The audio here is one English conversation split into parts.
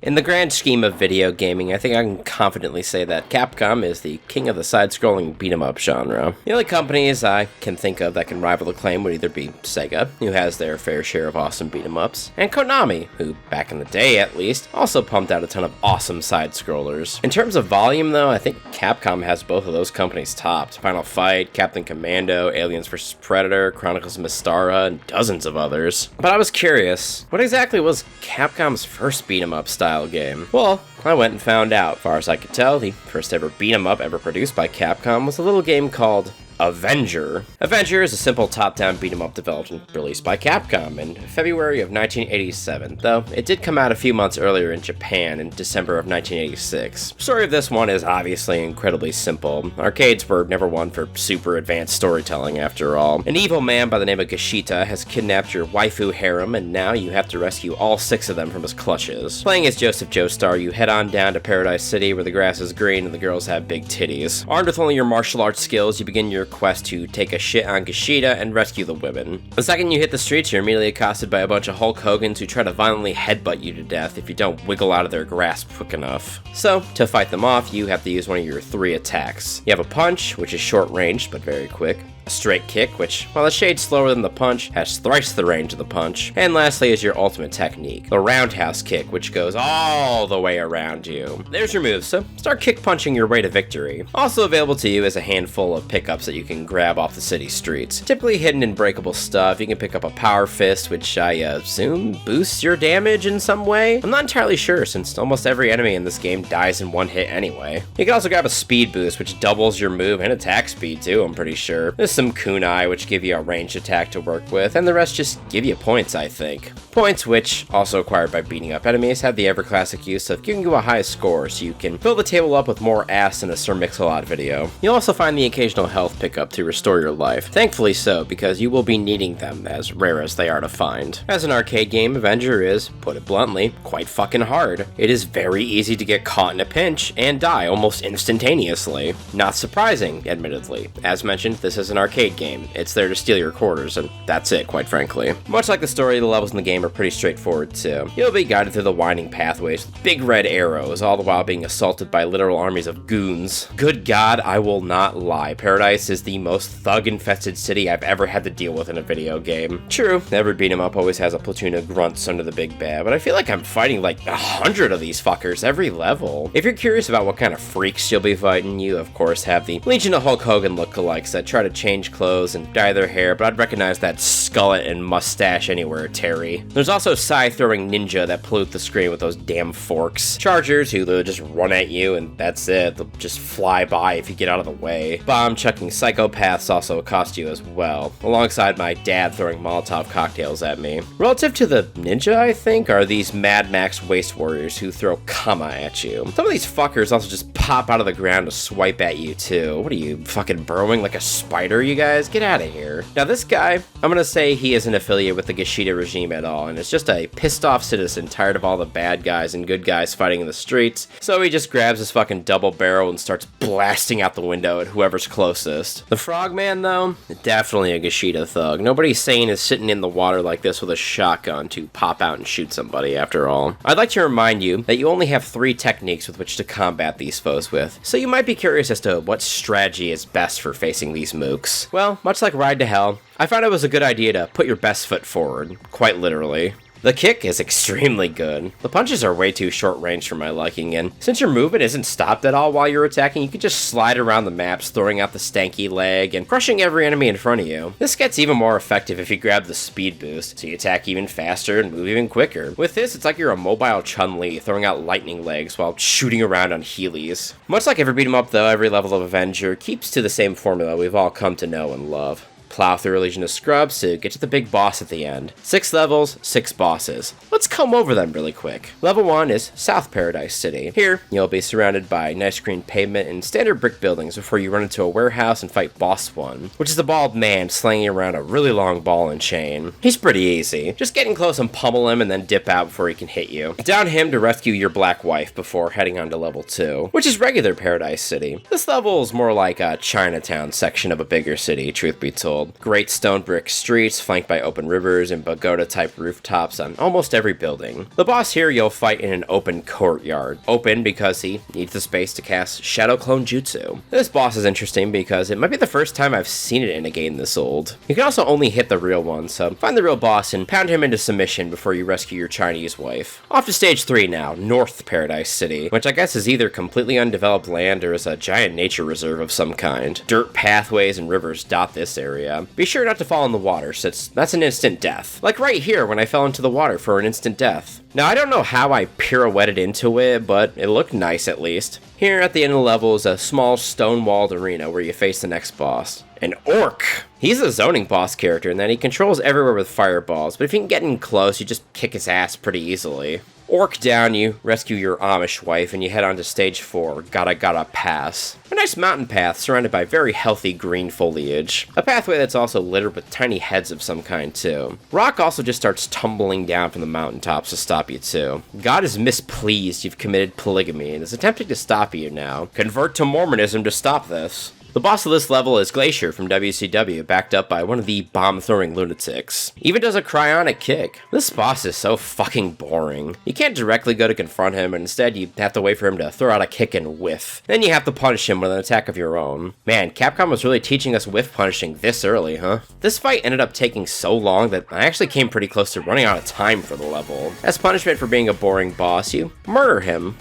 In the grand scheme of video gaming, I think I can confidently say that Capcom is the king of the side-scrolling beat-em-up genre. The only companies I can think of that can rival the claim would either be Sega, who has their fair share of awesome beat-em-ups, and Konami, who, back in the day at least, also pumped out a ton of awesome side-scrollers. In terms of volume, though, I think Capcom has both of those companies topped. Final Fight, Captain Commando, Aliens vs. Predator, Chronicles of Mystara, and dozens of others. But I was curious, what exactly was Capcom's first beat-em-up style game? Well, I went and found out. As far as I could tell, the first ever beat-em-up ever produced by Capcom was a little game called Avenger. Avenger is a simple top-down beat-em-up developed and released by Capcom in February of 1987, though it did come out a few months earlier in Japan in December of 1986. The story of this one is obviously incredibly simple. Arcades were never one for super advanced storytelling after all. An evil man by the name of Geshita has kidnapped your waifu harem, and now you have to rescue all 6 of them from his clutches. Playing as Joseph Joestar, you head on down to Paradise City where the grass is green and the girls have big titties. Armed with only your martial arts skills, you begin your quest to take a shit on Gashita and rescue the women. The second you hit the streets, you're immediately accosted by a bunch of Hulk Hogans who try to violently headbutt you to death if you don't wiggle out of their grasp quick enough. So, to fight them off, you have to use one of your 3 attacks. You have a punch, which is short-ranged but very quick. A straight kick, which, while a shade slower than the punch, has thrice the range of the punch. And lastly is your ultimate technique, the roundhouse kick, which goes all the way around you. There's your move, so start kick punching your way to victory. Also available to you is a handful of pickups that you can grab off the city streets. Typically hidden in breakable stuff, you can pick up a power fist, which I assume boosts your damage in some way? I'm not entirely sure, since almost every enemy in this game dies in one hit anyway. You can also grab a speed boost, which doubles your move and attack speed too, I'm pretty sure. There's some kunai, which give you a ranged attack to work with, and the rest just give you points, I think. Points, which, also acquired by beating up enemies, have the ever-classic use of giving you a high score, so you can fill the table up with more ass in a Sir Mix-a-Lot video. You'll also find the occasional health pickup to restore your life. Thankfully so, because you will be needing them, as rare as they are to find. As an arcade game, Avenger is, put it bluntly, quite fucking hard. It is very easy to get caught in a pinch and die almost instantaneously. Not surprising, admittedly. As mentioned, this is an arcade game. It's there to steal your quarters, and that's it, quite frankly. Much like the story, the levels in the game are pretty straightforward too. You'll be guided through the winding pathways with big red arrows, all the while being assaulted by literal armies of goons. Good God, I will not lie. Paradise is the most thug-infested city I've ever had to deal with in a video game. True, every beat-em-up always has a platoon of grunts under the big bad, but I feel like I'm fighting like 100 of these fuckers every level. If you're curious about what kind of freaks you'll be fighting, you of course have the Legion of Hulk Hogan lookalikes that try to change clothes and dye their hair, but I'd recognize that skullet and mustache anywhere, Terry. There's also scythe-throwing ninja that pollute the screen with those damn forks. Chargers who they'll just run at you and that's it. They'll just fly by if you get out of the way. Bomb-chucking psychopaths also accost you as well, alongside my dad throwing Molotov cocktails at me. Relative to the ninja, I think, are these Mad Max waste warriors who throw kama at you. Some of these fuckers also just pop out of the ground to swipe at you too. What are you, fucking burrowing like a spider, you guys? Get out of here. Now this guy, I'm gonna say he isn't affiliated with the Geshita regime at all, and is just a pissed off citizen tired of all the bad guys and good guys fighting in the streets, so he just grabs his fucking double barrel and starts blasting out the window at whoever's closest. The frogman though, definitely a Geshita thug. Nobody sane is sitting in the water like this with a shotgun to pop out and shoot somebody after all. I'd like to remind you that you only have 3 techniques with which to combat these foes with, so you might be curious as to what strategy is best for facing these mooks. Well, much like Ride to Hell, I found it was a good idea to put your best foot forward, quite literally. The kick is extremely good. The punches are way too short range for my liking, and since your movement isn't stopped at all while you're attacking, you can just slide around the maps, throwing out the stanky leg and crushing every enemy in front of you. This gets even more effective if you grab the speed boost, so you attack even faster and move even quicker. With this, it's like you're a mobile Chun-Li throwing out lightning legs while shooting around on Heelys. Much like every beat-em-up though, every level of Avenger keeps to the same formula we've all come to know and love. Plow through a legion of scrubs to get to the big boss at the end. 6 levels, 6 bosses. Let's comb over them really quick. Level 1 is South Paradise City. Here, you'll be surrounded by nice green pavement and standard brick buildings before you run into a warehouse and fight Boss 1, which is a bald man slinging around a really long ball and chain. He's pretty easy. Just get in close and pummel him and then dip out before he can hit you. Down him to rescue your black wife before heading on to level 2, which is regular Paradise City. This level is more like a Chinatown section of a bigger city, truth be told. world. Great stone brick streets flanked by open rivers and pagoda-type rooftops on almost every building. The boss here you'll fight in an open courtyard. Open because he needs the space to cast Shadow Clone Jutsu. This boss is interesting because it might be the first time I've seen it in a game this old. You can also only hit the real one, so find the real boss and pound him into submission before you rescue your Chinese wife. Off to stage 3 now, North Paradise City, which I guess is either completely undeveloped land or is a giant nature reserve of some kind. Dirt pathways and rivers dot this area. Be sure not to fall in the water, since that's an instant death. Like right here when I fell into the water for an instant death. Now I don't know how I pirouetted into it, but it looked nice at least. Here at the end of the level is a small stone-walled arena where you face the next boss. An orc! He's a zoning boss character in that he controls everywhere with fireballs, but if you can get in close, you just kick his ass pretty easily. Orc down, you rescue your Amish wife, and you head on to stage 4, Gotta Pass. A nice mountain path surrounded by very healthy green foliage. A pathway that's also littered with tiny heads of some kind too. Rock also just starts tumbling down from the mountaintops to stop you too. God is mispleased you've committed polygamy and is attempting to stop you now. Convert to Mormonism to stop this. The boss of this level is Glacier from WCW, backed up by one of the bomb-throwing lunatics. Even does a cryonic kick. This boss is so fucking boring. You can't directly go to confront him, and instead you have to wait for him to throw out a kick and whiff. Then you have to punish him with an attack of your own. Man, Capcom was really teaching us whiff punishing this early, huh? This fight ended up taking so long that I actually came pretty close to running out of time for the level. As punishment for being a boring boss, you murder him.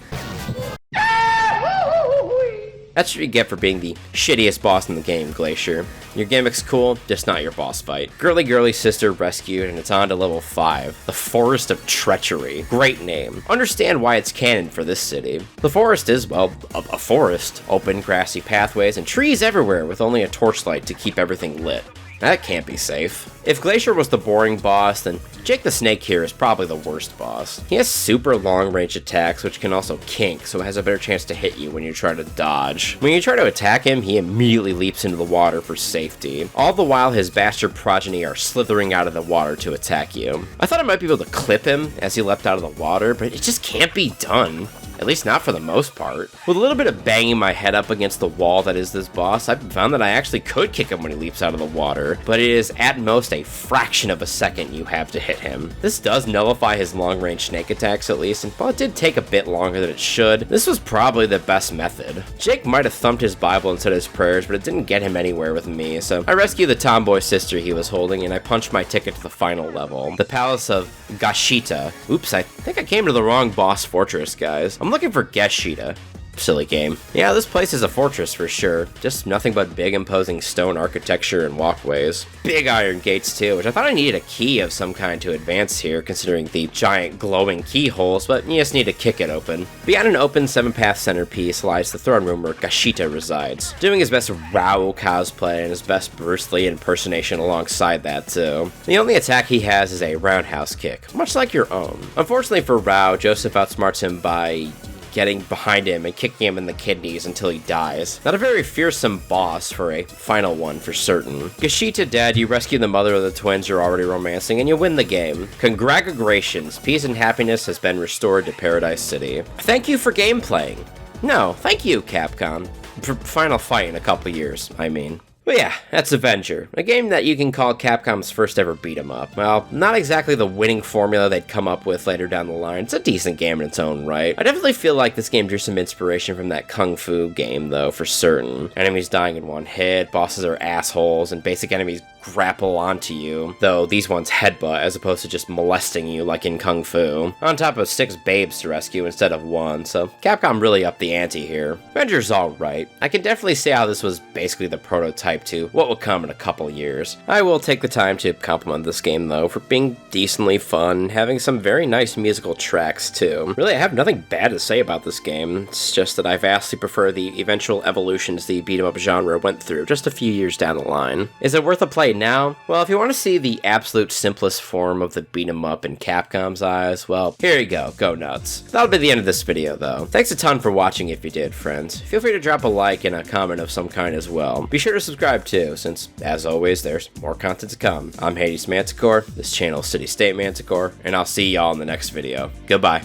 That's what you get for being the shittiest boss in the game, Glacier. Your gimmick's cool, just not your boss fight. Girly sister rescued, and it's on to level 5. The Forest of Treachery. Great name. Understand why it's canon for this city. The forest is, well, a forest. Open, grassy pathways, and trees everywhere with only a torchlight to keep everything lit. That can't be safe. If Glacier was the boring boss, then Jake the Snake here is probably the worst boss. He has super long-range attacks, which can also kink, so it has a better chance to hit you when you try to dodge. When you try to attack him, he immediately leaps into the water for safety. All the while, his bastard progeny are slithering out of the water to attack you. I thought I might be able to clip him as he leapt out of the water, but it just can't be done. At least not for the most part. With a little bit of banging my head up against the wall that is this boss, I've found that I actually could kick him when he leaps out of the water, but it is at most a fraction of a second you have to hit him. This does nullify his long-range snake attacks at least, and while it did take a bit longer than it should, this was probably the best method. Jake might have thumped his Bible and said his prayers, but it didn't get him anywhere with me, so I rescued the tomboy sister he was holding, and I punched my ticket to the final level, the Palace of Gashita. Oops, I think I came to the wrong boss fortress, guys. I'm looking for Geshita. Silly game. Yeah, this place is a fortress for sure. Just nothing but big imposing stone architecture and walkways. Big iron gates too, which I thought I needed a key of some kind to advance here, considering the giant glowing keyholes, but you just need to kick it open. Beyond an open 7-path centerpiece lies the throne room where Gashita resides, doing his best Rao cosplay and his best Bruce Lee impersonation alongside that too. The only attack he has is a roundhouse kick, much like your own. Unfortunately for Rao, Joseph outsmarts him by getting behind him and kicking him in the kidneys until he dies. Not a very fearsome boss for a final one for certain. Geshita dead, you rescue the mother of the twins you're already romancing, and you win the game. Congratulations, peace and happiness has been restored to Paradise City. Thank you for game playing. No, thank you, Capcom. For final fight in a couple years, I mean. But yeah, that's Avenger, a game that you can call Capcom's first ever beat 'em up. Well, not exactly the winning formula they'd come up with later down the line. It's a decent game in its own right. I definitely feel like this game drew some inspiration from that Kung Fu game, though, for certain. Enemies dying in one hit, bosses are assholes, and basic enemies grapple onto you, though these ones headbutt as opposed to just molesting you like in Kung Fu. On top of 6 babes to rescue instead of 1, so Capcom really upped the ante here. Avenger's alright. I can definitely see how this was basically the prototype to what will come in a couple years. I will take the time to compliment this game though for being decently fun, having some very nice musical tracks too. Really, I have nothing bad to say about this game. It's just that I vastly prefer the eventual evolutions the beat-em-up genre went through just a few years down the line. Is it worth a play now? Well, if you want to see the absolute simplest form of the beat-em-up in Capcom's eyes, well, here you go, go nuts. That'll be the end of this video though. Thanks a ton for watching if you did, friends. Feel free to drop a like and a comment of some kind as well. Be sure to subscribe too, since, as always, there's more content to come. I'm HadesManticore, this channel is CityStateManticore, and I'll see y'all in the next video. Goodbye.